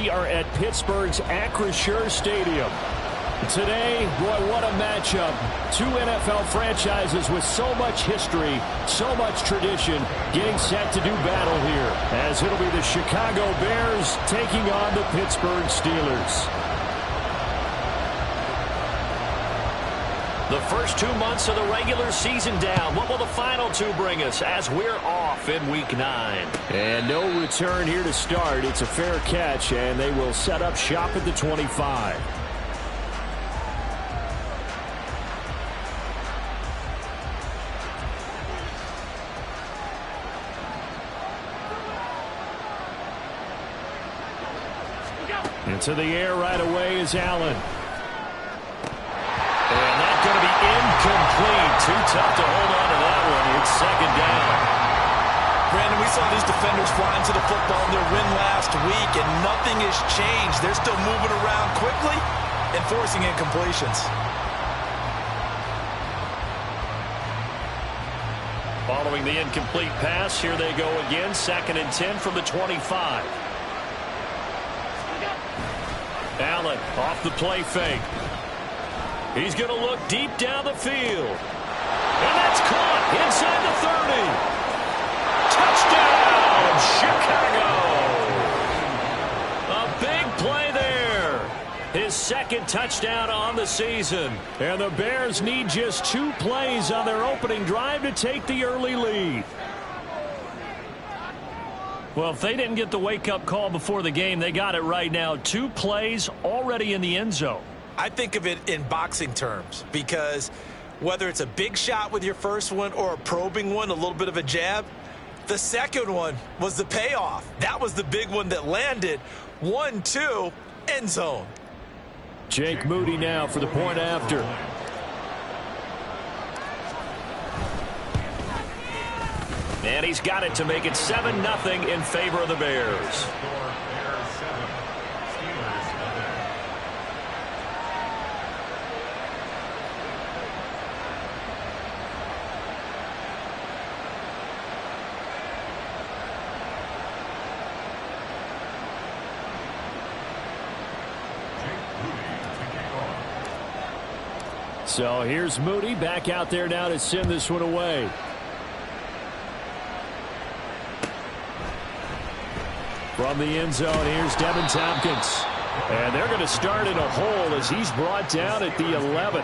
We are at Pittsburgh's Acrisure Stadium. Today, boy, what a matchup. Two NFL franchises with so much history, so much tradition, getting set to do battle here, as it'll be the Chicago Bears taking on the Pittsburgh Steelers. The first 2 months of the regular season down. What will the final two bring us as we're off in Week 9? And no return here to start. It's a fair catch, and they will set up shop at the 25. Into the air right away is Allen. And that's going to be incomplete. Too tough to hold on to that one. It's second down. Brandon, we saw these defenders flying to the football in their win last week, and nothing has changed. They're still moving around quickly and forcing incompletions. Following the incomplete pass, here they go again. 2nd and 10 from the 25. Allen off the play fake. He's going to look deep down the field. And that's caught inside the 30. Touchdown, Chicago! A big play there. His second touchdown on the season. And the Bears need just 2 plays on their opening drive to take the early lead. Well, if they didn't get the wake-up call before the game, they got it right now. 2 plays already in the end zone. I think of it in boxing terms, because whether it's a big shot with your first one or a probing one, a little bit of a jab, the second one was the payoff. That was the big one that landed. 1-2, end zone. Jake Moody now for the point after. And he's got it to make it 7-0 in favor of the Bears. So here's Moody back out there now to send this one away. From the end zone, here's Devin Tompkins. And they're going to start in a hole as he's brought down at the 11.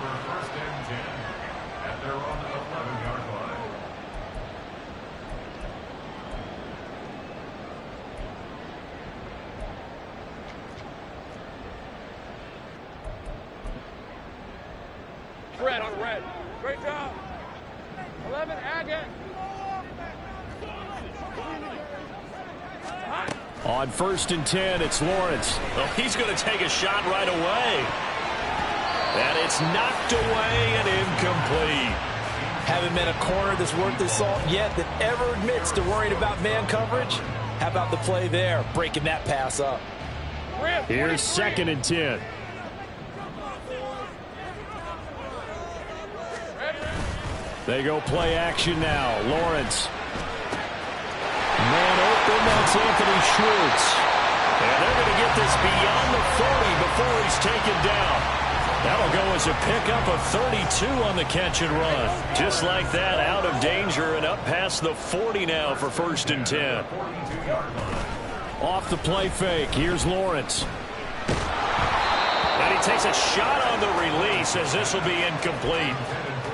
Red on red. Great job. 11, Agate. On 1st and 10, it's Lawrence. Oh, he's going to take a shot right away. And it's knocked away and incomplete. Haven't met a corner that's worth the salt yet that ever admits to worrying about man coverage. How about the play there, breaking that pass up? Here's 2nd and 10. They go play action now. Lawrence. Man open, that's Anthony Schwartz. And they're going to get this beyond the 40 before he's taken down. That'll go as a pickup of 32 on the catch and run. Just like that, out of danger and up past the 40 now for 1st and 10. Off the play fake, here's Lawrence. And he takes a shot on the release as this will be incomplete.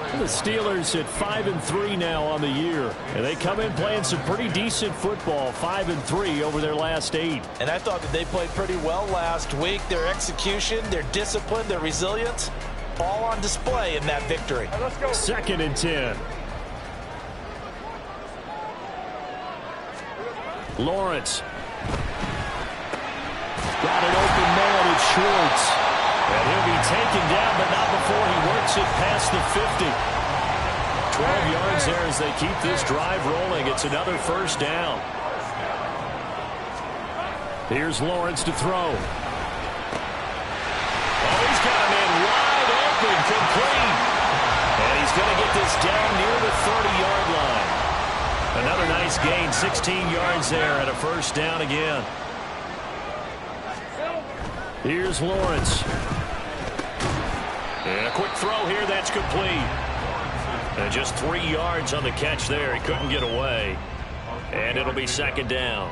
The Steelers at 5-3 now on the year. And they come in playing some pretty decent football, 5-3 over their last 8. And I thought that they played pretty well last week. Their execution, their discipline, their resilience, all on display in that victory. 2nd and 10. Lawrence. Got an open man, it's Schwartz. And he'll be taken down, but not before he works it past the 50. 12 yards there as they keep this drive rolling. It's another 1st down. Here's Lawrence to throw. Oh, he's got a man wide open, complete. And he's going to get this down near the 30-yard line. Another nice gain, 16 yards there, and a 1st down again. Here's Lawrence. And a quick throw here. That's complete. And just 3 yards on the catch there. He couldn't get away. And it'll be second down.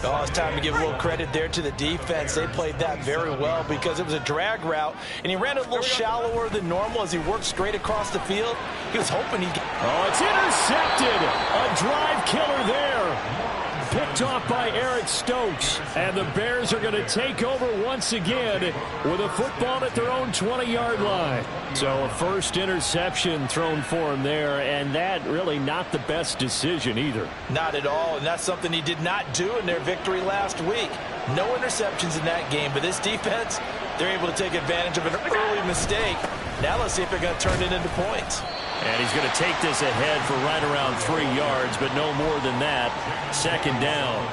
Oh, it's time to give a little credit there to the defense. They played that very well because it was a drag route, and he ran a little shallower than normal as he worked straight across the field. He was hoping he'd get... Oh, it's intercepted. A drive killer there. Picked off by Eric Stokes. And the Bears are going to take over once again with a football at their own 20-yard line. So a first interception thrown for him there, and that really not the best decision either. Not at all, and that's something he did not do in their victory last week. No interceptions in that game, but this defense, they're able to take advantage of an early mistake. Now let's see if they're going to turn it into points. And he's going to take this ahead for right around 3 yards, but no more than that. Second down.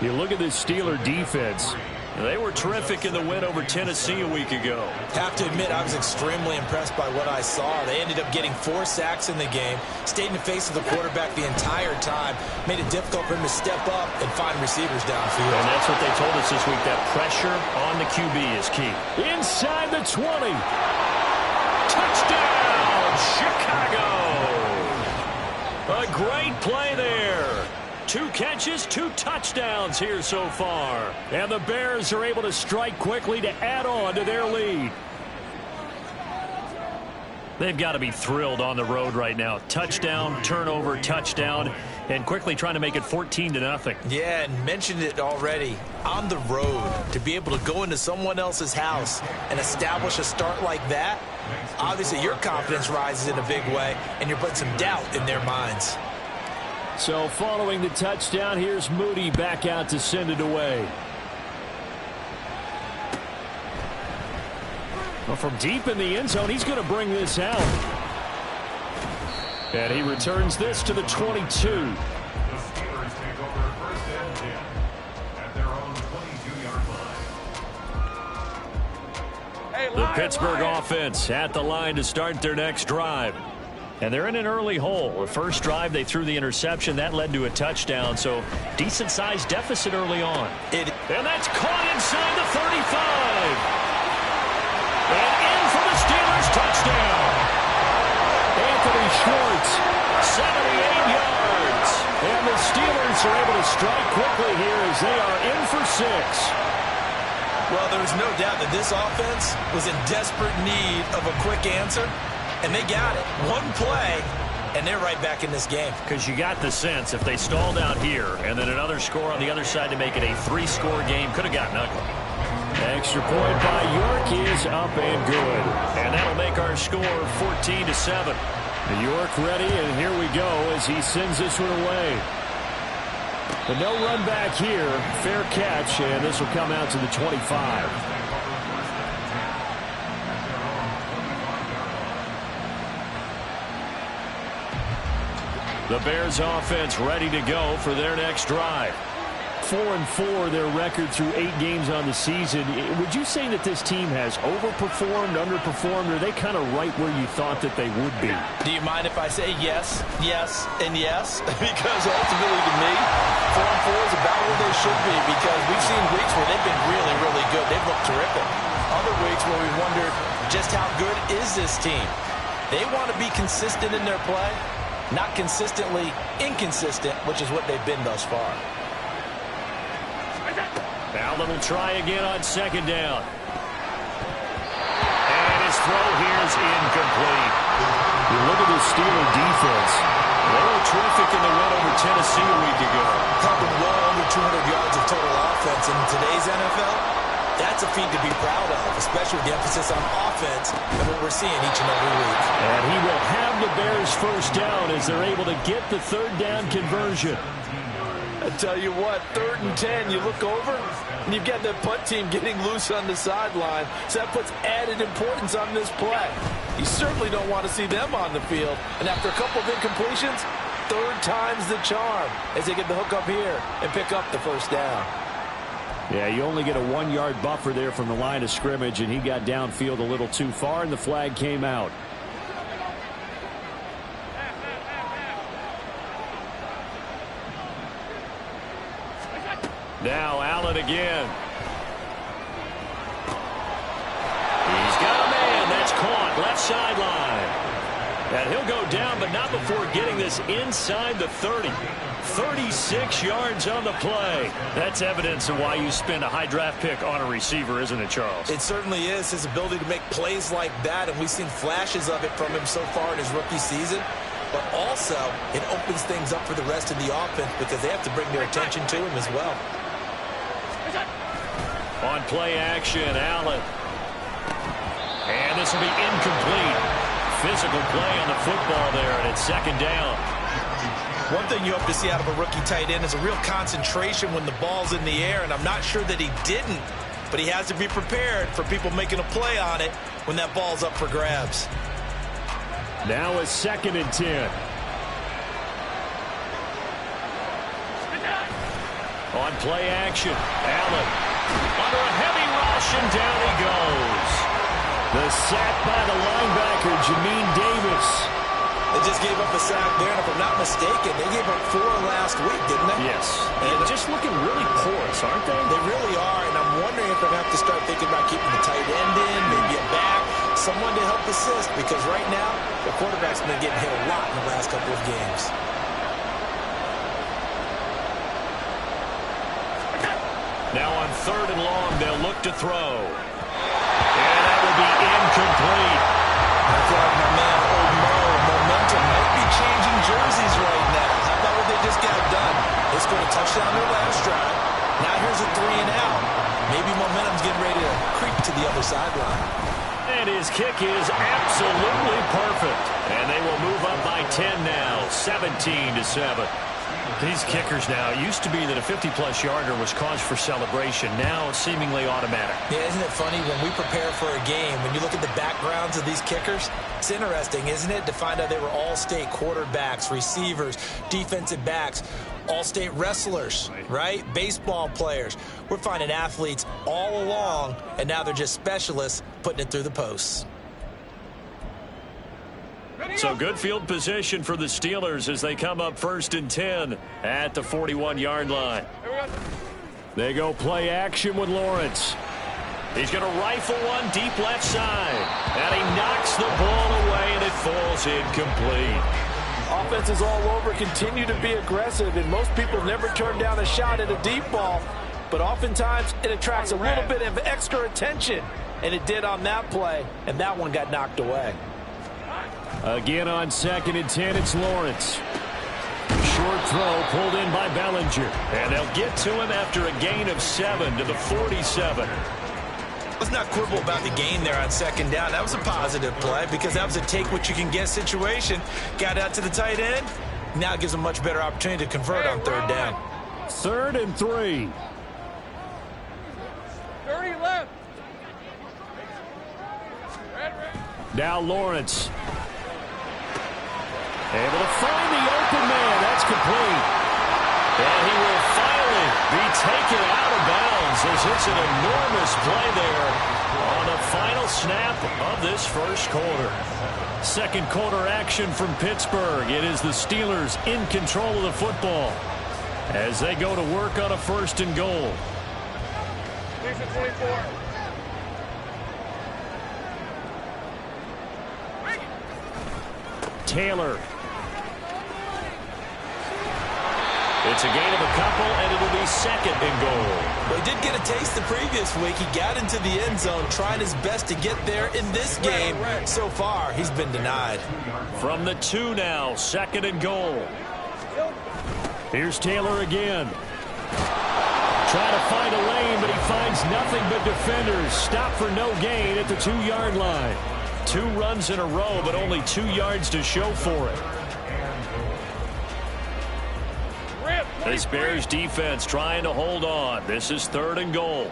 You look at this Steeler defense. They were terrific in the win over Tennessee a week ago. Have to admit, I was extremely impressed by what I saw. They ended up getting 4 sacks in the game, stayed in the face of the quarterback the entire time, made it difficult for him to step up and find receivers downfield. And that's what they told us this week, that pressure on the QB is key. Inside the 20. Touchdown, Chicago. A great play there. 2 catches, 2 touchdowns here so far. And the Bears are able to strike quickly to add on to their lead. They've got to be thrilled on the road right now. Touchdown, turnover, touchdown, and quickly trying to make it 14-0. Yeah, and mentioned it already. On the road, to be able to go into someone else's house and establish a start like that, obviously your confidence rises in a big way, and you're putting some doubt in their minds. So following the touchdown, here's Moody back out to send it away. Well, from deep in the end zone, he's going to bring this out. And he returns this to the 22. The Pittsburgh offense at the line to start their next drive. And they're in an early hole. The first drive, they threw the interception. That led to a touchdown, so decent-sized deficit early on. And that's caught inside the 35. And in for the Steelers touchdown. Anthony Schwartz, 78 yards. And the Steelers are able to strike quickly here as they are in for 6. Well, there's no doubt that this offense was in desperate need of a quick answer, and they got it. One play, and they're right back in this game. Because you got the sense if they stalled out here and then another score on the other side to make it a 3-score game, could have gotten ugly. Extra point by York is up and good. And that'll make our score 14-7. York ready, and here we go as he sends this one away. But no run back here. Fair catch, and this will come out to the 25. The Bears offense ready to go for their next drive. 4-4 their record through 8 games on the season. Would you say that this team has overperformed, underperformed, or are they kind of right where you thought that they would be? Do you mind if I say yes, yes, and yes? Because ultimately to me, 4-4 is about where they should be, because we've seen weeks where they've been really, really good. They've looked terrific. Other weeks where we wondered just how good is this team. They want to be consistent in their play, not consistently inconsistent, which is what they've been thus far. Allen will try again on second down. And his throw here is incomplete. You look at the Steeler defense. They were terrific in the win over Tennessee a week ago. Covered well under 200 yards of total offense. In today's NFL, that's a feat to be proud of, especially with the emphasis on offense and what we're seeing each and every week. And he will have the Bears first down as they're able to get the third down conversion. I tell you what, 3rd and 10, you look over, and you've got the punt team getting loose on the sideline, so that puts added importance on this play. You certainly don't want to see them on the field, and after a couple of incompletions, 3rd time's the charm as they get the hook up here and pick up the first down. Yeah, you only get a 1-yard buffer there from the line of scrimmage, and he got downfield a little too far, and the flag came out. Now Allen again. And he'll go down, but not before getting this inside the 30. 36 yards on the play. That's evidence of why you spend a high draft pick on a receiver, isn't it, Charles? It certainly is. His ability to make plays like that, and we've seen flashes of it from him so far in his rookie season. But also, it opens things up for the rest of the offense because they have to bring their attention to him as well. On play action, Allen. And this will be incomplete. Physical play on the football there, and it's second down. One thing you hope to see out of a rookie tight end is a real concentration when the ball's in the air, and I'm not sure that he didn't, but he has to be prepared for people making a play on it when that ball's up for grabs. Now a 2nd and 10. On play action, Allen. Under a heavy rush, and down he goes. The sack by the linebacker, Jamin Davis. They just gave up a sack there, and if I'm not mistaken, they gave up 4 last week, didn't they? Yes. And just looking really porous, aren't they? They really are, and I'm wondering if they're going to have to start thinking about keeping the tight end in, maybe a back, someone to help assist, because right now, the quarterback's been getting hit a lot in the last couple of games. Now on 3rd and long, they'll look to throw. And that will be incomplete. I feel like my man, Old Mo, momentum might be changing jerseys right now. How about what they just got done? They scored a touchdown their last drive. Now here's a 3 and out. Maybe momentum's getting ready to creep to the other sideline. And his kick is absolutely perfect. And they will move up by 10 now, 17-7. These kickers now, it used to be that a 50-plus yarder was cause for celebration. Now seemingly automatic. Yeah, isn't it funny when we prepare for a game, when you look at the backgrounds of these kickers, it's interesting, isn't it, to find out they were all-state quarterbacks, receivers, defensive backs, all-state wrestlers, right? Baseball players. We're finding athletes all along, and now they're just specialists putting it through the posts. So good field position for the Steelers as they come up 1st and 10 at the 41-yard line. They go play action with Lawrence. He's going to rifle one deep left side. And he knocks the ball away, and it falls incomplete. Offenses all over continue to be aggressive, and most people never turn down a shot at a deep ball. But oftentimes, it attracts a little bit of extra attention. And it did on that play, and that one got knocked away. Again on 2nd and 10, it's Lawrence. Short throw pulled in by Bellinger. And they'll get to him after a gain of 7 to the 47. Let's not quibble about the gain there on 2nd down. That was a positive play because that was a take-what-you-can-get situation. Got out to the tight end. Now it gives them a much better opportunity to convert on 3rd down. 3rd and 3. 30 left. Now Lawrence. Able to find the open man. That's complete. And he will finally be taken out of bounds as it's an enormous play there on the final snap of this first quarter. 2nd quarter action from Pittsburgh. It is the Steelers in control of the football as they go to work on a 1st and goal. 24. Taylor. It's a gain of a couple, and it'll be 2nd and goal. Well, he did get a taste the previous week. He got into the end zone, trying his best to get there in this game. So far, he's been denied. From the 2 now, 2nd and goal. Here's Taylor again. Trying to find a lane, but he finds nothing but defenders. Stop for no gain at the 2-yard line. 2 runs in a row, but only 2 yards to show for it. This Bears defense trying to hold on. This is 3rd and goal.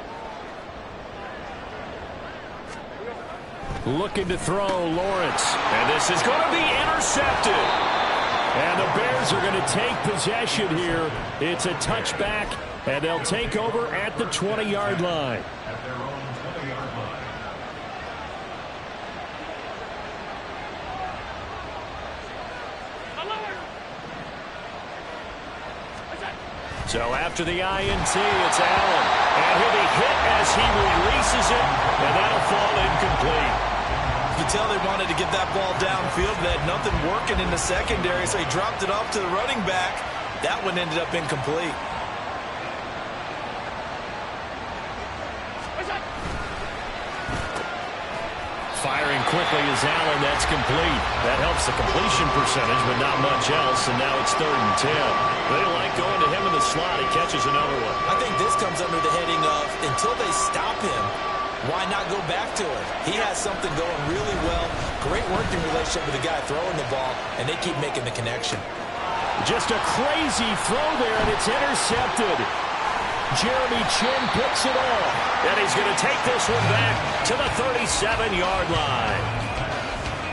Looking to throw, Lawrence. And this is going to be intercepted. And the Bears are going to take possession here. It's a touchback, and they'll take over at the 20-yard line. So after the INT, it's Allen. And he'll be hit as he releases it, and that'll fall incomplete. You can tell they want wanted to get that ball downfield. They had nothing working in the secondary, so he dropped it off to the running back. That one ended up incomplete. Firing quickly is Allen. That's complete. That helps the completion percentage, but not much else. And now it's 3rd and 10. They like going to him in the slot. He catches another one. I think this comes under the heading of until they stop him, why not go back to it? He has something going really well. Great working relationship with the guy throwing the ball, and they keep making the connection. Just a crazy throw there, and it's intercepted. Jeremy Chinn picks it off. And he's going to take this one back to the 37-yard line.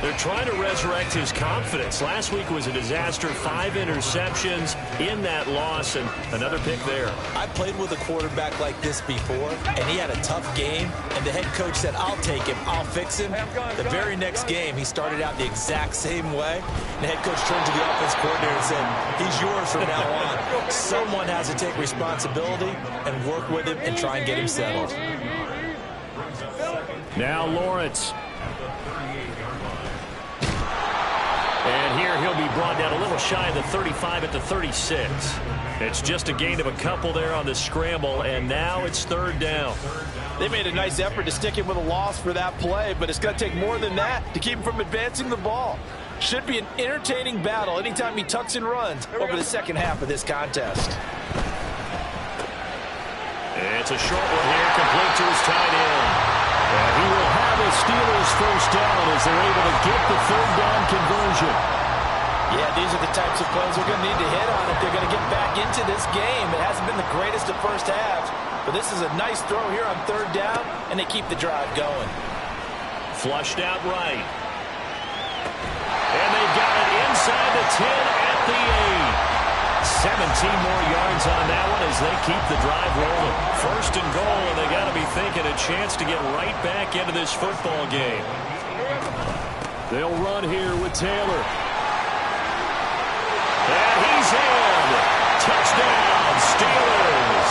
They're trying to resurrect his confidence. Last week was a disaster. 5 interceptions in that loss, and another pick there. I played with a quarterback like this before, and he had a tough game, and the head coach said, I'll take him, I'll fix him. The very next game, he started out the exact same way. The head coach turned to the offense coordinator and said, he's yours from now on. Someone has to take responsibility and work with him and try and get him settled. Now Lawrence. And here he'll be brought down a little shy of the 35 at the 36. It's just a gain of a couple there on the scramble, and now it's 3rd down. They made a nice effort to stick him with a loss for that play, but it's going to take more than that to keep him from advancing the ball. Should be an entertaining battle anytime he tucks and runs over the second half of this contest. It's a short one here, complete to his tight end. And he will have a Steelers first down as they're able to get the 3rd down conversion. Yeah, these are the types of plays they're going to need to hit on if they're going to get back into this game. It hasn't been the greatest of first halves, but this is a nice throw here on 3rd down, and they keep the drive going. Flushed out right. And they've got it inside the 10 at the 8. 17 more yards on that one as they keep the drive rolling. 1st and goal, and they got to be thinking a chance to get right back into this football game. They'll run here with Taylor. And he's in. Touchdown, Steelers.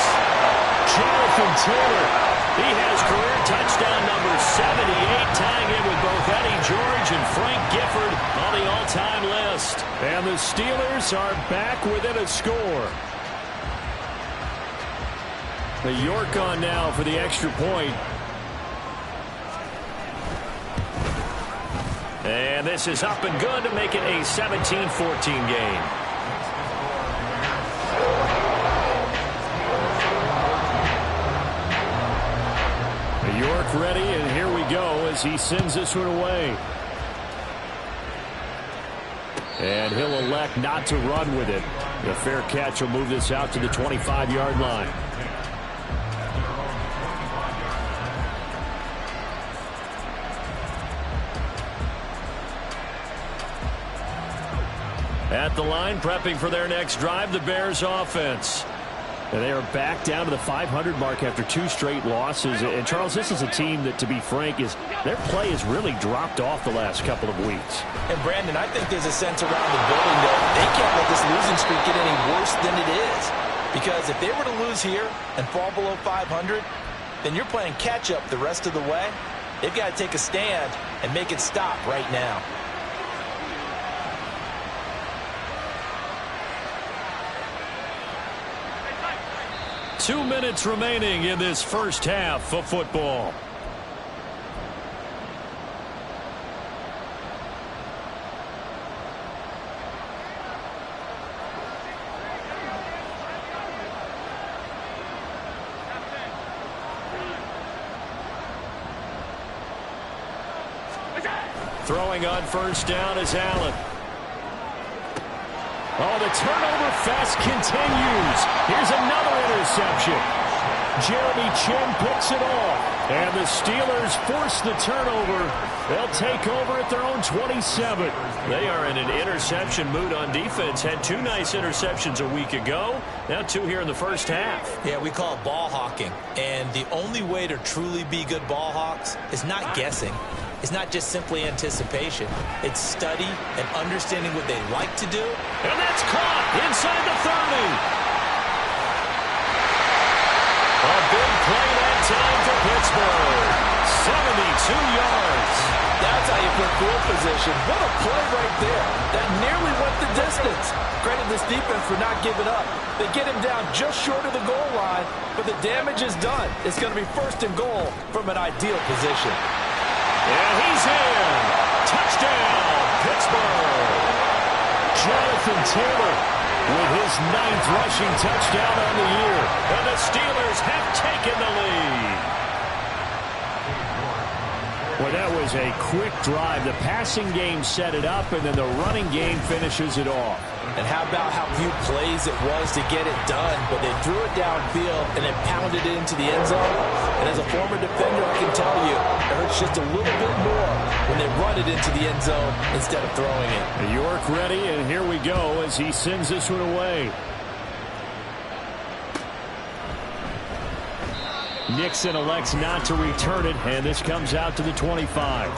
Jonathan Taylor. He has career touchdown number 78, tying in with both Eddie George and Frank Gifford on the all-time list. And the Steelers are back within a score. The York on now for the extra point. And this is up and good to make it a 17-14 game. York ready, and here we go as he sends this one away. And he'll elect not to run with it. The fair catch will move this out to the 25-yard line. At the line, prepping for their next drive, the Bears offense. And they are back down to the 500 mark after 2 straight losses. And, Charles, this is a team that, to be frank, their play has really dropped off the last couple of weeks. And, Brandon, I think there's a sense around the building that they can't let this losing streak get any worse than it is. Because if they were to lose here and fall below 500, then you're playing catch-up the rest of the way. They've got to take a stand and make it stop right now. Two minutes remaining in this first half of football. Throwing on first down is Allen. Oh, the turnover fest continues. Here's another interception. Jeremy Chinn picks it off. And the Steelers force the turnover. They'll take over at their own 27. They are in an interception mood on defense. Had 2 nice interceptions a week ago. Now 2 here in the first half. Yeah, we call it ball hawking. And the only way to truly be good ball hawks is not guessing. It's not just simply anticipation. It's study and understanding what they like to do. And that's caught inside the 30. A big play that time for Pittsburgh. 72 yards. That's how safe with field position. What a play right there. That nearly went the distance. Credit this defense for not giving up. They get him down just short of the goal line, but the damage is done. It's going to be first and goal from an ideal position. And he's in. Touchdown, Pittsburgh. Jonathan Taylor with his 9th rushing touchdown on the year. And the Steelers have taken the lead. Well, that was a quick drive. The passing game set it up, and then the running game finishes it off. And how about how few plays it was to get it done, but they threw it downfield and then pounded it into the end zone. And as a former defender, I can tell you, it hurts just a little bit more when they run it into the end zone instead of throwing it. York ready, and here we go as he sends this one away. Nixon elects not to return it, and this comes out to the 25.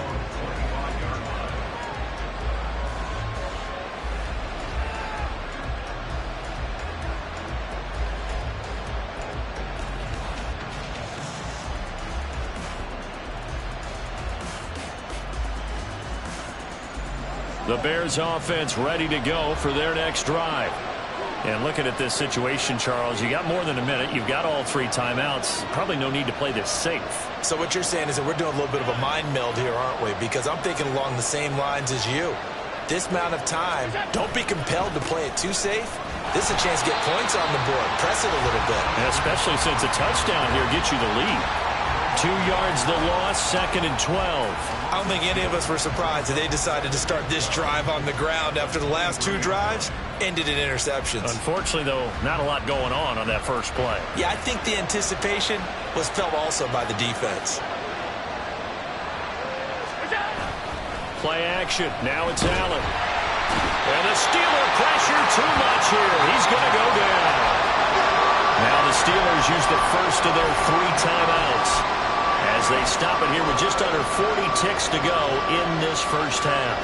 The Bears offense ready to go for their next drive. And looking at this situation, Charles, you got more than a minute. You've got all 3 timeouts. Probably no need to play this safe. So what you're saying is that we're doing a little bit of a mind meld here, aren't we? Because I'm thinking along the same lines as you. This amount of time, don't be compelled to play it too safe. This is a chance to get points on the board. Press it a little bit. And especially since a touchdown here gets you the lead. 2 yards the loss, 2nd and 12. I don't think any of us were surprised that they decided to start this drive on the ground after the last 2 drives ended in interceptions. Unfortunately, though, not a lot going on that first play. Yeah, I think the anticipation was felt also by the defense. Play action. Now it's Allen. And the Steeler pressure too much here. He's going to go down. Now the Steelers use the first of their 3 timeouts as they stop it here with just under 40 ticks to go in this first half.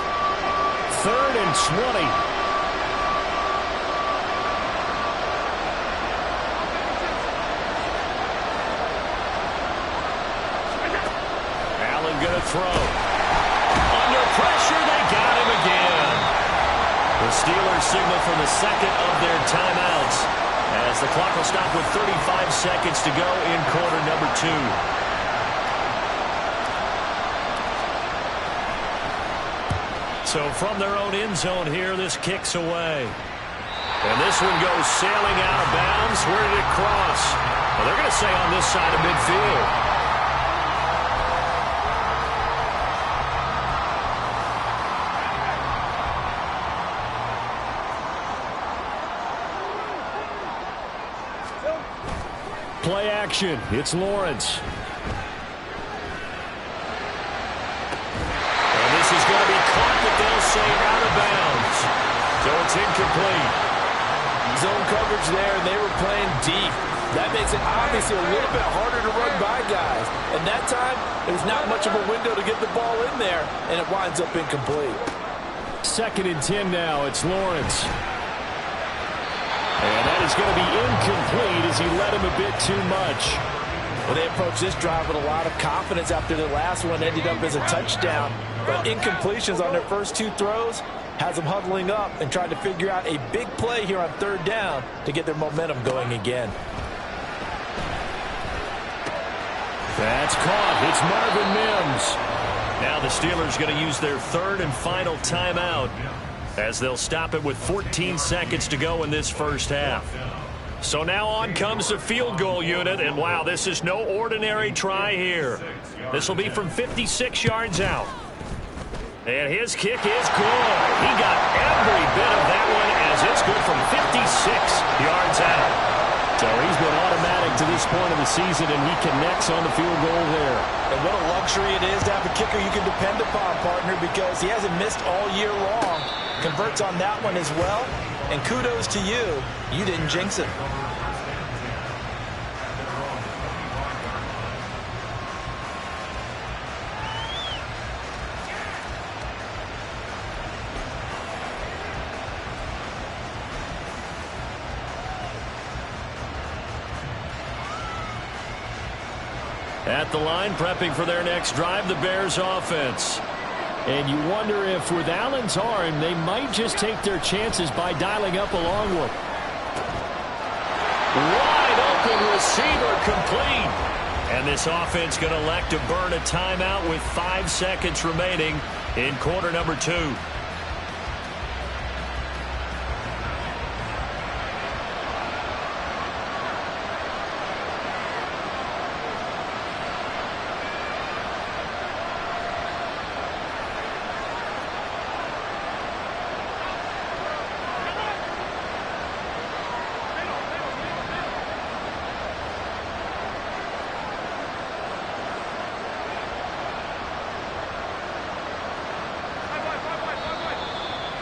3rd and 20. Allen going to throw. Under pressure, they got him again. The Steelers signal for the 2nd of their timeouts as the clock will stop with 35 seconds to go in quarter number 2. So from their own end zone here, this kicks away. And this one goes sailing out of bounds. Where did it cross? Well, they're going to say on this side of midfield. Play action. It's Lawrence. And this is going to be caught, but they'll say out of bounds. So it's incomplete. Zone coverage there, and they were playing deep. That makes it obviously a little bit harder to run by guys. And that time, there's not much of a window to get the ball in there, and it winds up incomplete. 2nd and 10 now. It's Lawrence. And that is going to be incomplete as he led him a bit too much. Well, they approached this drive with a lot of confidence after the last one ended up as a touchdown. But incompletions on their first 2 throws has them huddling up and trying to figure out a big play here on 3rd down to get their momentum going again. That's caught. It's Marvin Mims. Now the Steelers going to use their 3rd and final timeout as they'll stop it with 14 seconds to go in this first half. So now on comes the field goal unit, and wow, this is no ordinary try here. This will be from 56 yards out. And his kick is good. He got every bit of that one as it's good from 56 yards out. So he's been automatic to this point of the season, and he connects on the field goal there. And what a luxury it is to have a kicker you can depend upon, partner, because he hasn't missed all year long. Converts on that one as well. And kudos to you. You didn't jinx it. At the line, prepping for their next drive, the Bears offense. And you wonder if with Allen's arm, they might just take their chances by dialing up a long one. Wide open receiver complete. And this offense going to elect to burn a timeout with 5 seconds remaining in quarter number 2.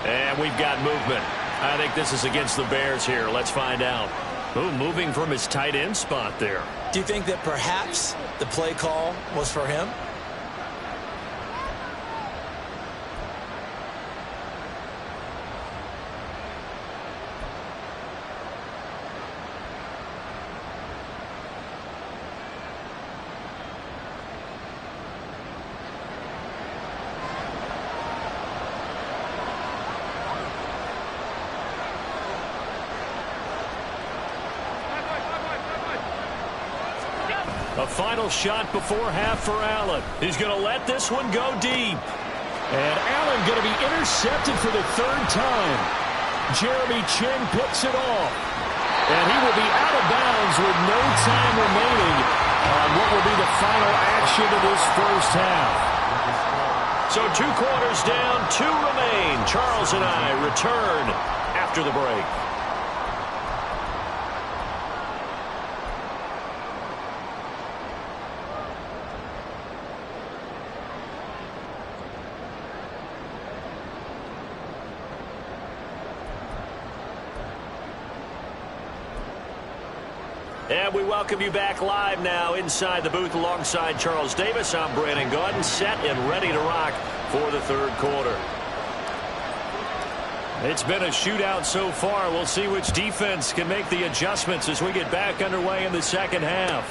And we've got movement. I think this is against the Bears here. Let's find out. Ooh, moving from his tight end spot there. Do you think that perhaps the play call was for him? A final shot before half for Allen. He's going to let this one go deep. And Allen going to be intercepted for the 3rd time. Jeremy Chinn picks it off. And he will be out of bounds with no time remaining on what will be the final action of this first half. So 2 quarters down, 2 remain. Charles and I return after the break. And we welcome you back live now inside the booth alongside Charles Davis. I'm Brandon Gaudin, set and ready to rock for the 3rd quarter. It's been a shootout so far. We'll see which defense can make the adjustments as we get back underway in the 2nd half.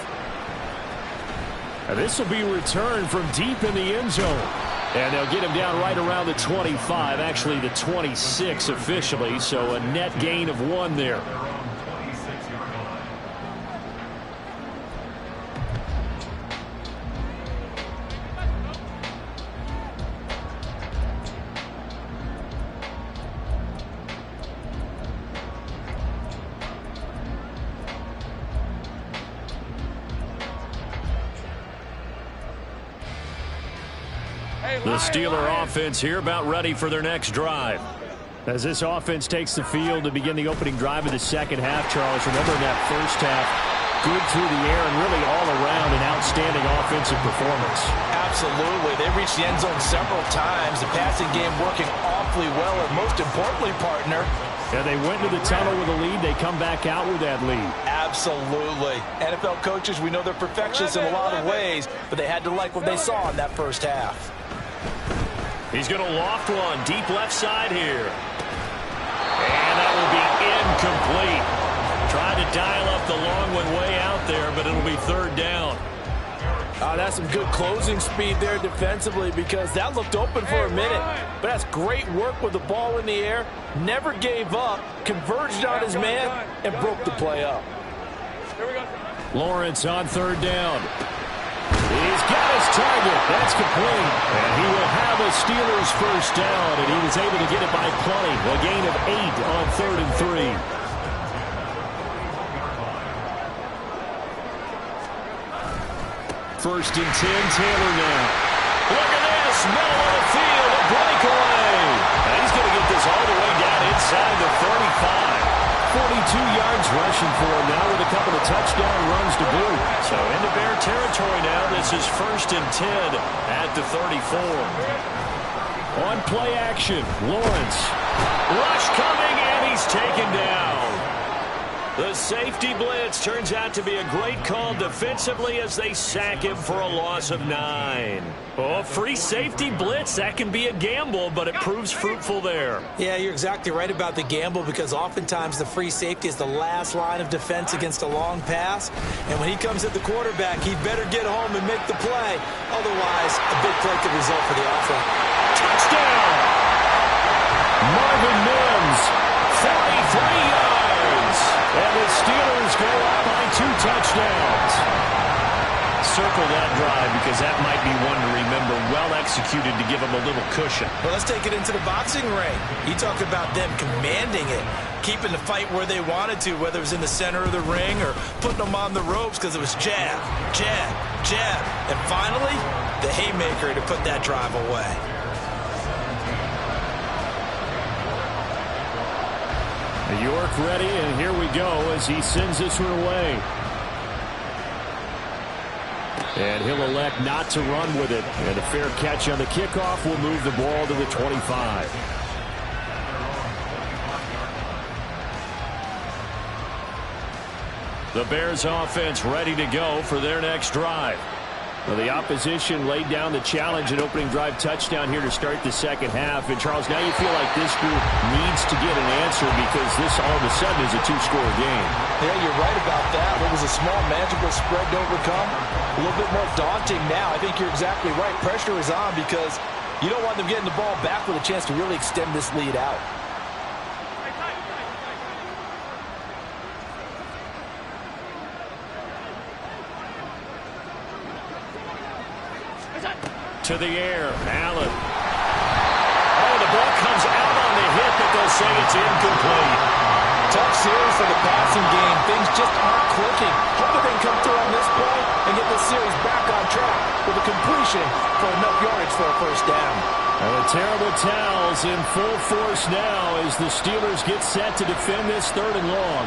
This will be returned from deep in the end zone. And they'll get him down right around the 25, actually the 26 officially, so a net gain of 1 there. The Steeler offense here about ready for their next drive. As this offense takes the field to begin the opening drive of the 2nd half, Charles, remember in that first half, good through the air and really all around an outstanding offensive performance. Absolutely. They reached the end zone several times. The passing game working awfully well, and most importantly, partner, yeah, they went to the tunnel with a lead. They come back out with that lead. Absolutely. NFL coaches, we know they're perfectionists in a lot of ways, but they had to like what they saw in that first half. He's going to loft one deep left side here. And that will be incomplete. Tried to dial up the long one way out there, but it'll be 3rd down. That's some good closing speed there defensively, because that looked open for a minute. But that's great work with the ball in the air. Never gave up, converged on his man, and broke the play up. Lawrence on 3rd down. He's got his target. That's complete. And he will have a Steelers first down, and he was able to get it by plenty. A gain of 8 on 3rd and 3. First and 10, Taylor now. Look at this, middle of the field, a breakaway. And he's going to get this all the way down inside the 35. 42 yards rushing for him now with a couple of touchdown runs to boot. So into Bear territory now. This is 1st and 10 at the 34. On play action, Lawrence. Rush coming, and he's taken down. The safety blitz turns out to be a great call defensively as they sack him for a loss of 9. Oh, free safety blitz, that can be a gamble, but it proves fruitful there. Yeah, you're exactly right about the gamble because oftentimes the free safety is the last line of defense against a long pass. And when he comes at the quarterback, he better get home and make the play. Otherwise, a big play could result for the offense. Touchdown! Marvin Mims, 43 yards. And the Steelers go up by 2 touchdowns. Circle that drive because that might be one to remember. Well executed to give them a little cushion. Well, let's take it into the boxing ring. You talk about them commanding it, keeping the fight where they wanted to, whether it was in the center of the ring or putting them on the ropes because it was jab, jab, jab. And finally, the haymaker to put that drive away. York ready, and here we go as he sends this one away. And he'll elect not to run with it. And a fair catch on the kickoff will move the ball to the 25. The Bears offense ready to go for their next drive. Well, the opposition laid down the challenge and opening drive touchdown here to start the second half. And, Charles, now you feel like this group needs to get an answer because this all of a sudden is a 2-score game. Yeah, you're right about that. It was a small, manageable spread to overcome. A little bit more daunting now. I think you're exactly right. Pressure is on because you don't want them getting the ball back with a chance to really extend this lead out. To the air, Allen. Oh, the ball comes out on the hit, but they'll say it's incomplete. Tough series for the passing game. Things just aren't clicking. Hopefully they can come through on this play and get this series back on track with a completion for enough yardage for a first down. And the terrible towels in full force now as the Steelers get set to defend this 3rd and long.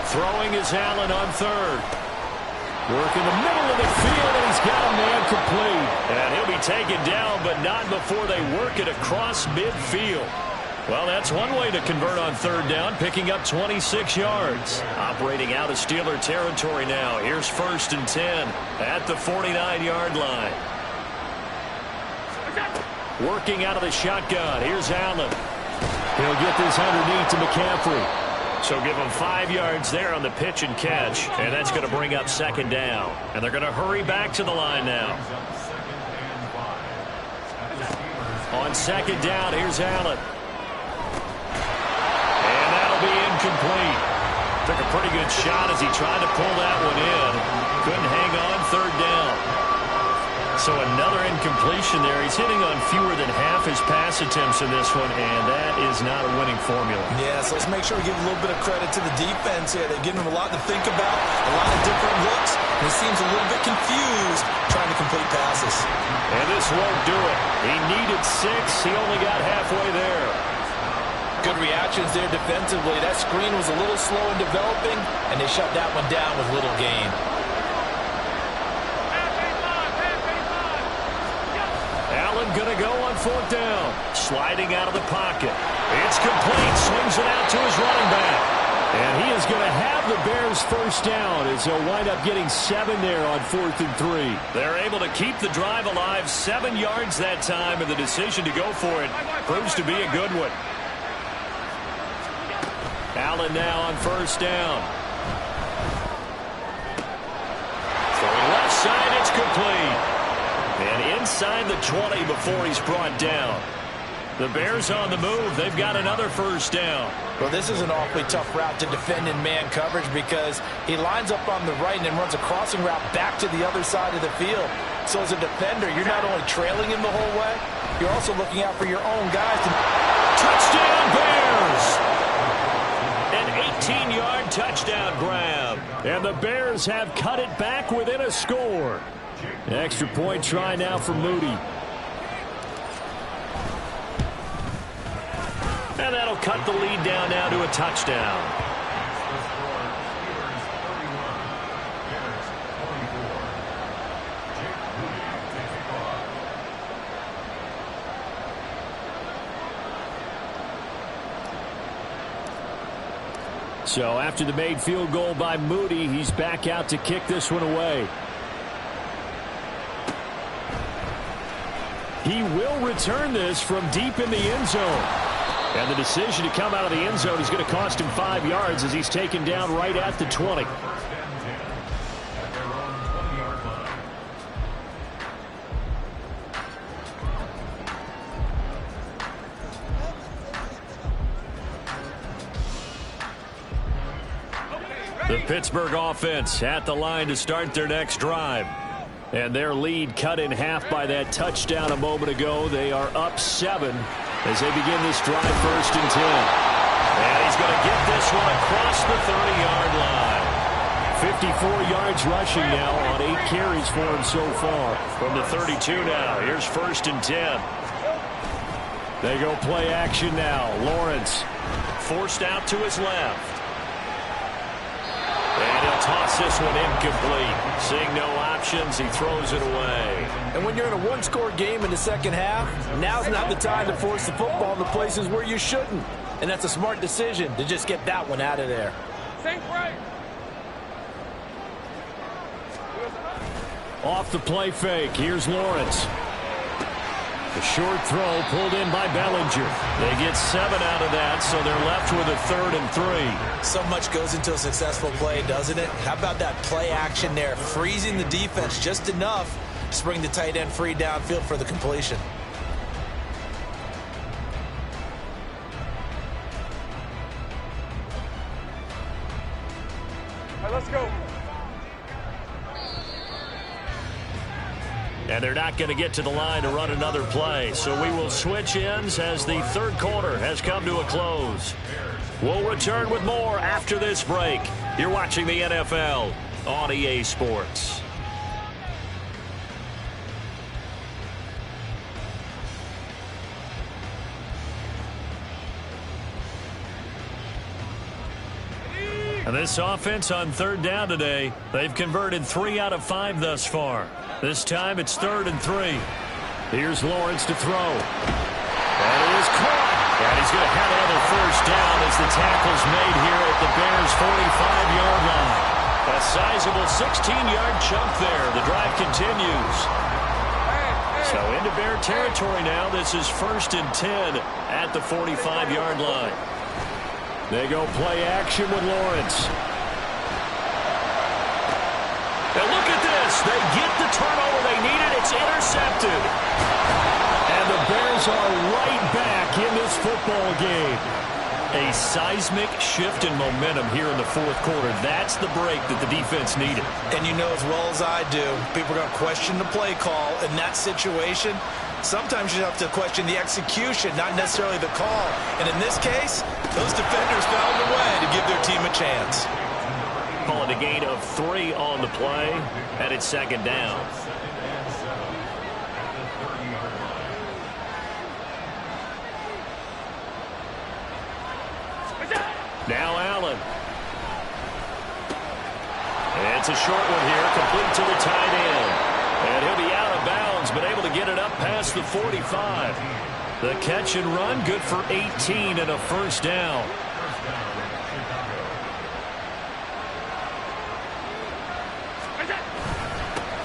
Throwing is Allen on 3rd. Work in the middle of the field, and he's got a man complete. And he'll be taken down, but not before they work it across midfield. Well, that's one way to convert on 3rd down, picking up 26 yards. Operating out of Steeler territory now. Here's 1st and 10 at the 49-yard line. Working out of the shotgun. Here's Allen. He'll get this underneath to McCaffrey. So give them 5 yards there on the pitch and catch. And that's going to bring up 2nd down. And they're going to hurry back to the line now. On 2nd down, here's Allen. And that'll be incomplete. Took a pretty good shot as he tried to pull that one in. Couldn't hang on 3rd down. So another incompletion there. He's hitting on fewer than half his pass attempts in this one, and that is not a winning formula. Yeah, so let's make sure we give a little bit of credit to the defense here. They've given him a lot to think about, a lot of different looks, and he seems a little bit confused trying to complete passes. And this won't do it. He needed 6. He only got halfway there. Good reactions there defensively. That screen was a little slow in developing, and they shut that one down with little gain. Allen going to go on 4th down. Sliding out of the pocket. It's complete. Swings it out to his running back. And he is going to have the Bears' first down as they'll wind up getting 7 there on 4th and 3. They're able to keep the drive alive. 7 yards that time, and the decision to go for it proves to be a good one. Allen now on 1st down. Throwing left side, it's complete. And inside the 20 before he's brought down. The Bears on the move. They've got another first down. Well, this is an awfully tough route to defend in man coverage because he lines up on the right and then runs a crossing route back to the other side of the field. So as a defender, you're not only trailing him the whole way, you're also looking out for your own guys. Touchdown, Bears! An 18-yard touchdown grab. And the Bears have cut it back within a score. Extra point try now for Moody. And that'll cut the lead down now to a touchdown. So after the made field goal by Moody, he's back out to kick this one away. He will return this from deep in the end zone. And the decision to come out of the end zone is going to cost him 5 yards as he's taken down right at the 20. The Pittsburgh offense at the line to start their next drive. And their lead cut in half by that touchdown a moment ago. They are up 7 as they begin this drive 1st and 10. And he's going to get this one across the 30-yard line. 54 yards rushing now on 8 carries for him so far. From the 32 now, here's 1st and 10. They go play action now. Lawrence forced out to his left. And he'll toss this one incomplete. Seeing no options, he throws it away. And when you're in a one-score game in the second half, now's not the time to force the football in the places where you shouldn't. And that's a smart decision to just get that one out of there. Sink right. Off the play fake, here's Lawrence. A short throw pulled in by Bellinger. They get 7 out of that, so they're left with a 3rd and 3. So much goes into a successful play, doesn't it? How about that play action there? Freezing the defense just enough to bring the tight end free downfield for the completion. All right, let's go. And they're not going to get to the line to run another play. So we will switch ends as the 3rd quarter has come to a close. We'll return with more after this break. You're watching the NFL on EA Sports. And this offense on 3rd down today, they've converted 3 out of 5 thus far. This time it's 3rd and 3. Here's Lawrence to throw. And it is caught. And he's going to have another 1st down as the tackle's made here at the Bears' 45-yard line. A sizable 16-yard chunk there. The drive continues. So into Bear territory now. This is 1st and 10 at the 45-yard line. They go play action with Lawrence. And look at this. They get the turnover they needed. It's intercepted. And the Bears are right back in this football game. A seismic shift in momentum here in the 4th quarter. That's the break that the defense needed. And you know as well as I do, people are going to question the play call in that situation. Sometimes you have to question the execution, not necessarily the call. And in this case, those defenders found a way to give their team a chance. Calling a gain of 3 on the play, and it's 2nd down. Now Allen. It's a short one here, complete to the tight end. And he'll be out of bounds, but able to get it up past the 45. The catch and run, good for 18 and a 1st down.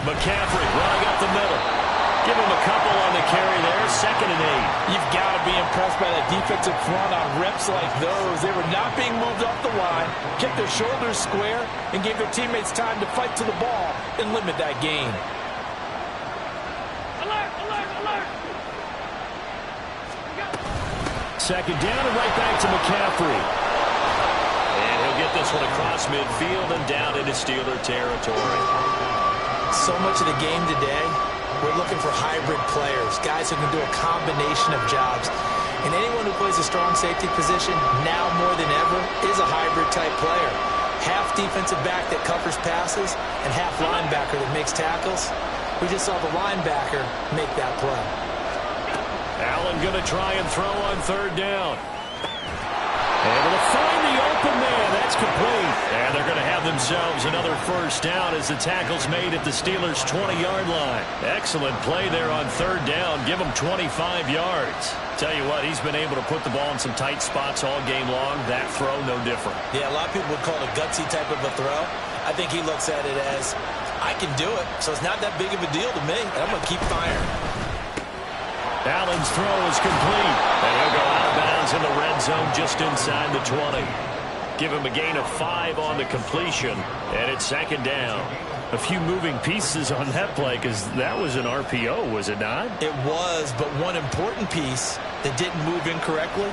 McCaffrey running up the middle. Give him a couple on the carry there. 2nd and 8. You've got to be impressed by that defensive front on reps like those. They were not being moved up the line, kept their shoulders square, and gave their teammates time to fight to the ball and limit that gain. Alert, alert, alert. 2nd down and right back to McCaffrey. And he'll get this one across midfield and down into Steeler territory. So much of the game today, we're looking for hybrid players, guys who can do a combination of jobs. And anyone who plays a strong safety position, now more than ever, is a hybrid-type player. Half defensive back that covers passes and half linebacker that makes tackles. We just saw the linebacker make that play. Allen going to try and throw on 3rd down. Able to find the open man. And that's complete. And they're going to have themselves another first down as the tackle's made at the Steelers' 20-yard line. Excellent play there on third down. Give them 25 yards. Tell you what, he's been able to put the ball in some tight spots all game long. That throw, no different. Yeah, a lot of people would call it a gutsy type of a throw. I think he looks at it as, I can do it, so it's not that big of a deal to me, and I'm going to keep firing. Allen's throw is complete, and he'll go out of bounds in the red zone just inside the 20. Give him a gain of 5 on the completion, and it's second down. A few moving pieces on that play because that was an RPO, was it not? It was, but one important piece that didn't move incorrectly,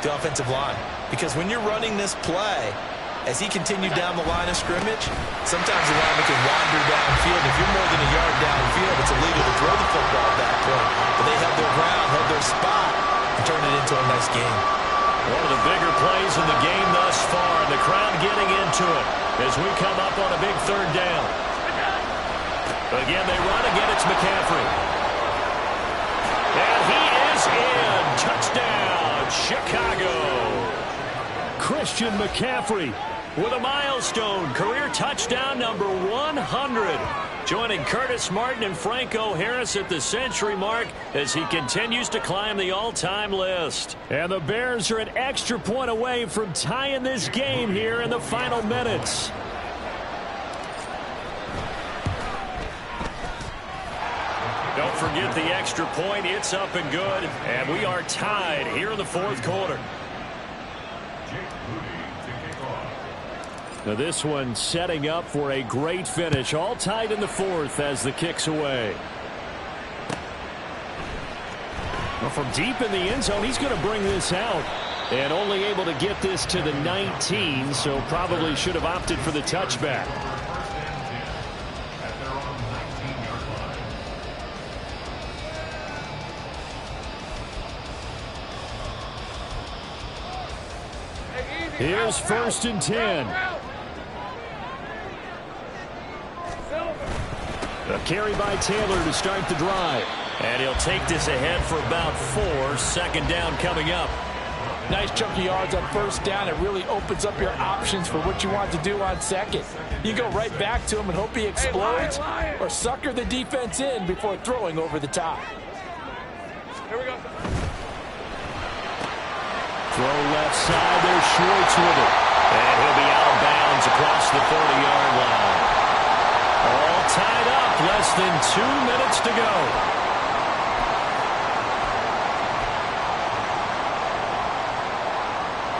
the offensive line. Because when you're running this play, as he continued down the line of scrimmage, sometimes the lineman can wander downfield. If you're more than a yard downfield, it's illegal to throw the football at that point. But they held their ground, held their spot, and turned it into a nice game. One of the bigger plays in the game thus far, and the crowd getting into it as we come up on a big third down. Again, they run. Again, it's McCaffrey. And he is in. Touchdown, Chicago. Christian McCaffrey with a milestone career touchdown number 100. Joining Curtis Martin and Franco Harris at the century mark as he continues to climb the all-time list. And the Bears are an extra point away from tying this game here in the final minutes. Don't forget the extra point. It's up and good. And we are tied here in the fourth quarter. Now this one setting up for a great finish. All tied in the fourth as the kick's away. Well, from deep in the end zone, he's going to bring this out. And only able to get this to the 19, so probably should have opted for the touchback. Here's first and 10. A carry by Taylor to start the drive. And he'll take this ahead for about 4. Second down coming up. Nice chunk of yards on first down. It really opens up your options for what you want to do on second. You go right back to him and hope he explodes or sucker the defense in before throwing over the top. Here we go. Throw left side. There's Schwartz with it. And he'll be out of bounds across the 30-yard line. All tied up. Less than 2 minutes to go.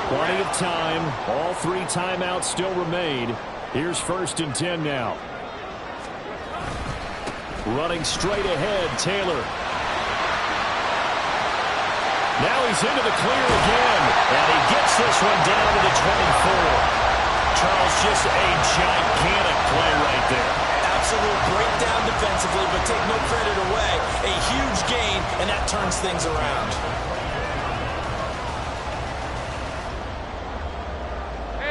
Plenty of time. All 3 timeouts still remain. Here's first and 10 now. Running straight ahead, Taylor. Now he's into the clear again. And he gets this one down to the 24. Charles, just a gigantic play right there. Absolute breakdown defensively, but take no credit away. A huge gain, and that turns things around.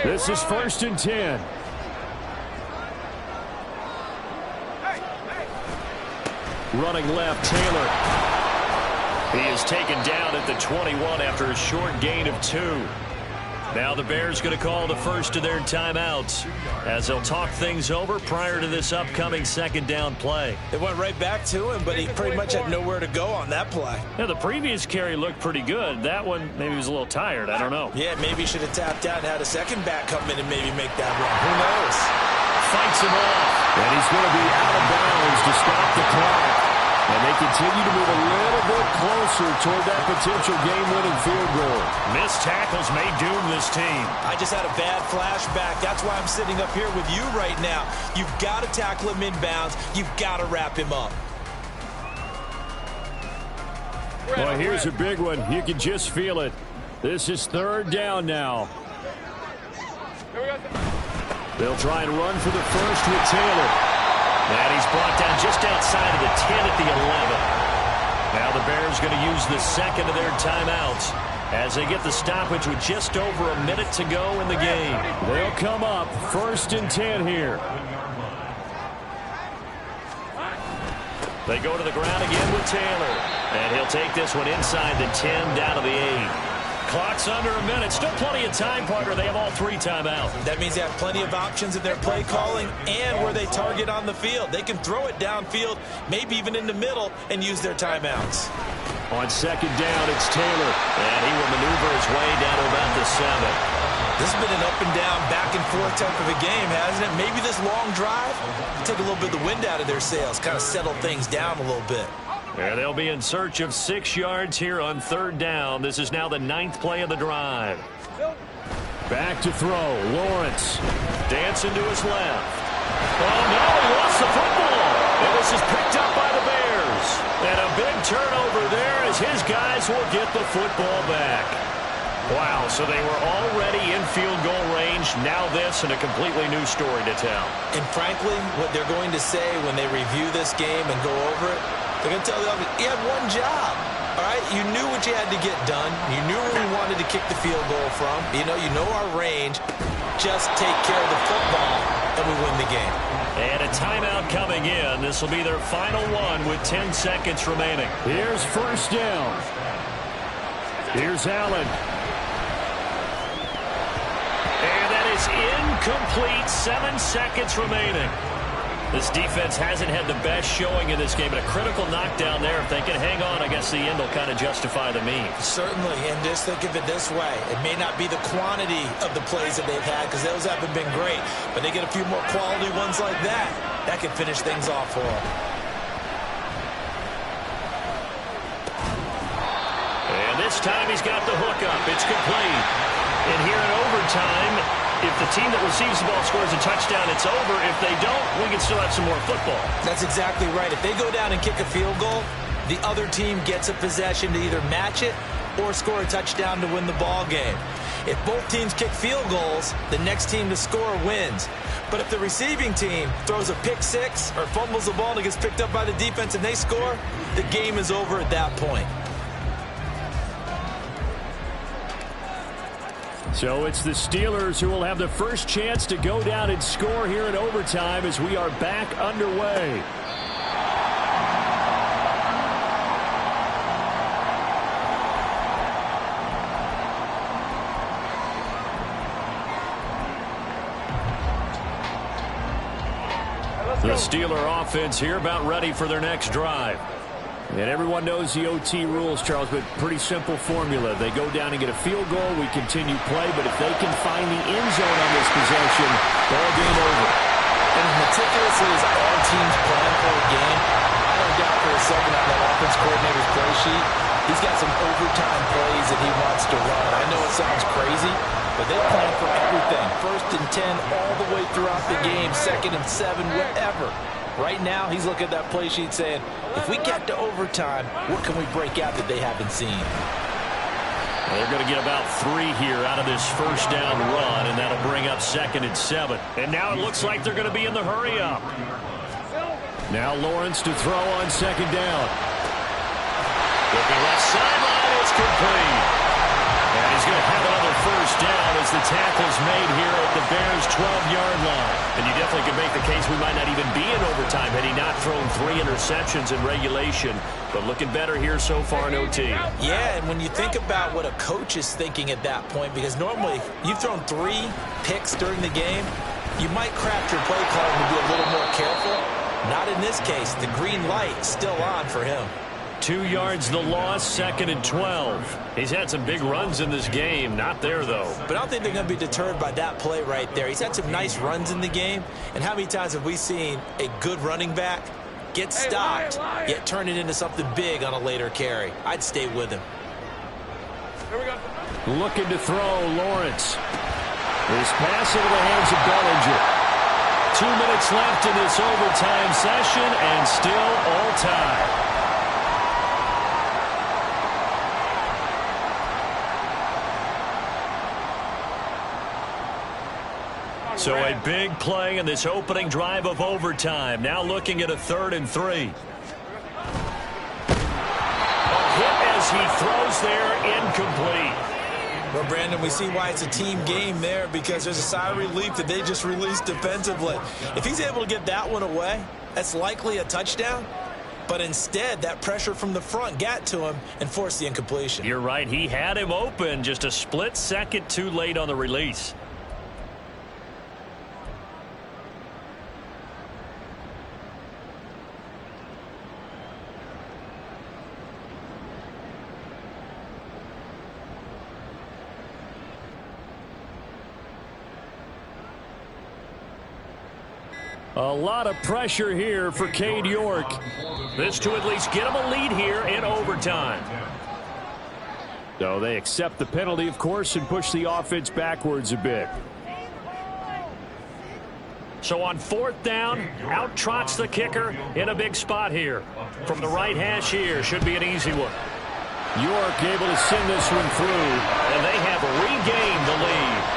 This is first and 10. Running left, Taylor. He is taken down at the 21 after a short gain of 2. Now the Bears going to call the first of their timeouts as they'll talk things over prior to this upcoming second down play. It went right back to him, but he pretty much had nowhere to go on that play. Yeah, the previous carry looked pretty good. That one, maybe he was a little tired. I don't know. Yeah, maybe he should have tapped out and had a second back come in and maybe make that run. Who knows? Fights him off. And he's going to be out of bounds to stop the clock. And they continue to move a little bit closer toward that potential game-winning field goal. Missed tackles may doom this team. I just had a bad flashback. That's why I'm sitting up here with you right now. You've got to tackle him inbounds. You've got to wrap him up. Well, here's a big one. You can just feel it. This is third down now. They'll try and run for the first with Taylor. And he's brought down just outside of the 10 at the 11. Now the Bears going to use the second of their timeouts as they get the stoppage with just over a minute to go in the game. They'll come up first and 10 here. They go to the ground again with Taylor. And he'll take this one inside the 10 down to the 8. Clock's under a minute. Still plenty of time, partner. They have all 3 timeouts. That means they have plenty of options in their play calling and where they target on the field. They can throw it downfield, maybe even in the middle, and use their timeouts. On second down, it's Taylor. And he will maneuver his way down to about the 7. This has been an up and down, back and forth type of a game, hasn't it? Maybe this long drive took a little bit of the wind out of their sails, kind of settled things down a little bit. And they'll be in search of 6 yards here on third down. This is now the 9th play of the drive. Back to throw. Lawrence dancing to his left. Oh, no, he lost the football. And this is picked up by the Bears. And a big turnover there as his guys will get the football back. Wow, so they were already in field goal range. Now this and a completely new story to tell. And frankly, what they're going to say when they review this game and go over it, they're going to tell the offense, you had one job, all right? You knew what you had to get done. You knew where you wanted to kick the field goal from. You know our range. Just take care of the football, and we win the game. And a timeout coming in. This will be their final one with 10 seconds remaining. Here's first down. Here's Allen. And that is incomplete. 7 seconds remaining. This defense hasn't had the best showing in this game, but a critical knockdown there. If they can hang on, I guess the end will kind of justify the means. Certainly, and just think of it this way. It may not be the quantity of the plays that they've had because those haven't been great, but they get a few more quality ones like that. That can finish things off for them. And this time he's got the hook up. It's complete. And here in overtime, if the team that receives the ball scores a touchdown, it's over. If they don't, we can still have some more football. That's exactly right. If they go down and kick a field goal, the other team gets a possession to either match it or score a touchdown to win the ball game. If both teams kick field goals, the next team to score wins. But if the receiving team throws a pick six or fumbles the ball and it gets picked up by the defense and they score, the game is over at that point. So it's the Steelers who will have the first chance to go down and score here in overtime as we are back underway. The Steeler offense here about ready for their next drive. And everyone knows the OT rules, Charles, but pretty simple formula. They go down and get a field goal, we continue play, but if they can find the end zone on this possession, ball game over. And as meticulously as all teams plan for a game, I don't doubt for a second on that offense coordinator's play sheet, he's got some overtime plays that he wants to run. I know it sounds crazy, but they plan for everything. 1st and 10 all the way throughout the game, 2nd and 7, whatever. Right now, he's looking at that play sheet saying, if we get to overtime, what can we break out that they haven't seen? They're going to get about 3 here out of this first down run, and that'll bring up 2nd and 7. And now it looks like they're going to be in the hurry up. Now Lawrence to throw on 2nd down. Looking left sideline, it's complete. And he's going to have another first down as the tackle's made here at the Bears' 12-yard line. And you definitely can make the case we might not even be in overtime had he not thrown 3 interceptions in regulation. But looking better here so far in OT. Yeah, and when you think about what a coach is thinking at that point, because normally you've thrown 3 picks during the game, you might craft your play call and be a little more careful. Not in this case. The green light still on for him. 2 yards the loss, 2nd and 12. He's had some big runs in this game. Not there, though. But I don't think they're going to be deterred by that play right there. He's had some nice runs in the game. And how many times have we seen a good running back get stopped, yet turn it into something big on a later carry? I'd stay with him. Here we go. Looking to throw, Lawrence. His pass into the hands of Bellinger. 2 minutes left in this overtime session, and still all tied. So a big play in this opening drive of overtime. Now looking at a 3rd and 3. A hit as he throws there, incomplete. Well, Brandon, we see why it's a team game there because there's a sigh of relief that they just released defensively. If he's able to get that one away, that's likely a touchdown. But instead, that pressure from the front got to him and forced the incompletion. You're right. He had him open, just a split second too late on the release. A lot of pressure here for Cade York. This to at least get him a lead here in overtime. So they accept the penalty, of course, and push the offense backwards a bit. So on fourth down, out trots the kicker in a big spot here. From the right hash here, should be an easy one. York able to send this one through. And they have regained the lead.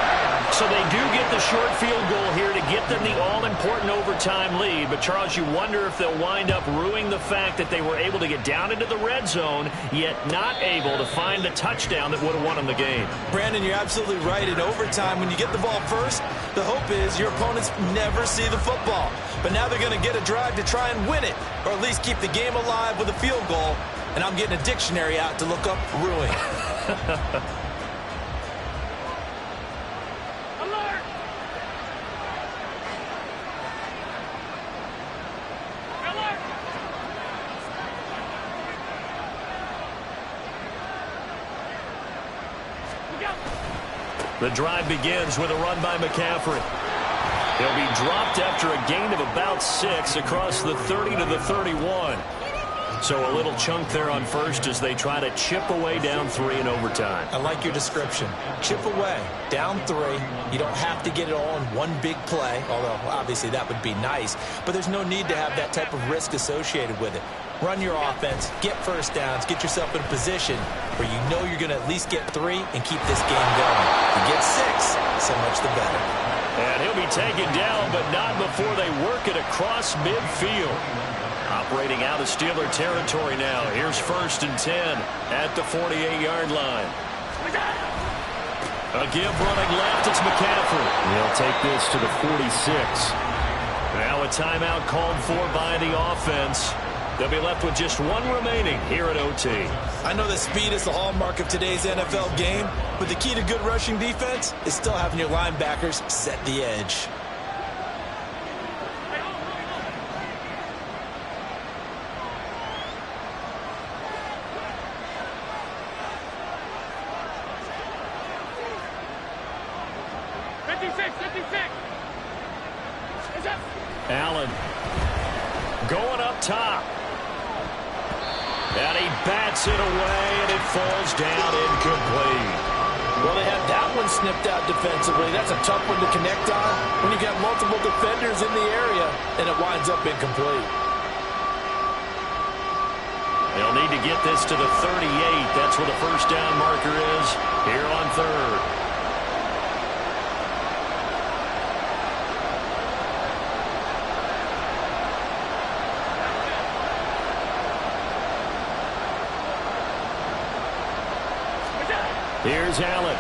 So they do get the short field goal here to get them the all-important overtime lead. But, Charles, you wonder if they'll wind up ruining the fact that they were able to get down into the red zone, yet not able to find the touchdown that would have won them the game. Brandon, you're absolutely right. In overtime, when you get the ball first, the hope is your opponents never see the football. But now they're going to get a drive to try and win it, or at least keep the game alive with a field goal. And I'm getting a dictionary out to look up ruin. The drive begins with a run by McCaffrey. He'll be dropped after a gain of about 6 across the 30 to the 31. So a little chunk there on first as they try to chip away down 3 in overtime. I like your description. Chip away, down 3. You don't have to get it all in one big play, although obviously that would be nice. But there's no need to have that type of risk associated with it. Run your offense, get first downs, get yourself in a position where you know you're going to at least get 3 and keep this game going. If you get 6, so much the better. And he'll be taken down, but not before they work it across midfield. Operating out of Steeler territory now. Here's 1st and 10 at the 48-yard line. A give running left. It's McCaffrey. He'll take this to the 46. Now a timeout called for by the offense. They'll be left with just 1 remaining here at OT. I know that speed is the hallmark of today's NFL game, but the key to good rushing defense is still having your linebackers set the edge. Allen going up top. And he bats it away, and it falls down incomplete. Well, they had that one snipped out defensively. That's a tough one to connect on when you got multiple defenders in the area, and it winds up incomplete. They'll need to get this to the 38. That's where the first down marker is here on 3rd. Here's Allen.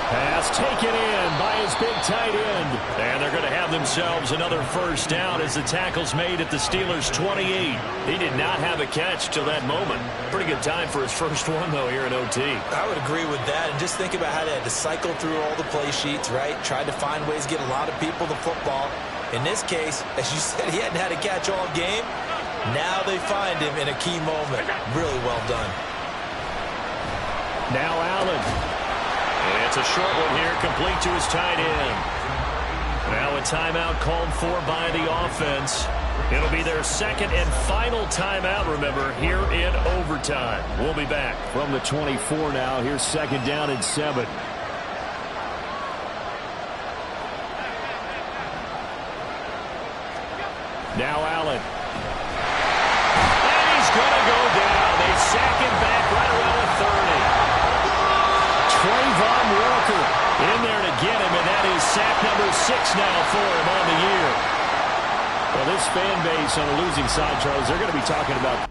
Pass taken in by his big tight end. And they're going to have themselves another first down as the tackle's made at the Steelers' 28. He did not have a catch till that moment. Pretty good time for his first one, though, here in OT. I would agree with that. And just think about how they had to cycle through all the play sheets, right? Tried to find ways to get a lot of people the football. In this case, as you said, he hadn't had a catch all game. Now they find him in a key moment. Really well done. Now Allen. And it's a short one here, complete to his tight end. Now a timeout called for by the offense. It'll be their second and final timeout, remember, here in overtime. We'll be back. From the 24 now, here's 2nd down and 7. Now Allen. And he's going to go down. They sack him back right around the 30. Trayvon Walker in there to get him, and that is sack number 6 now for him on the year. Well, this fan base on the losing side, Charles, they're going to be talking about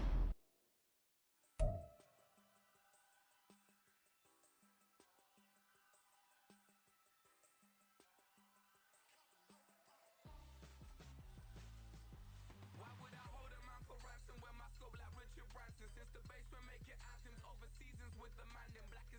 with the mind in black.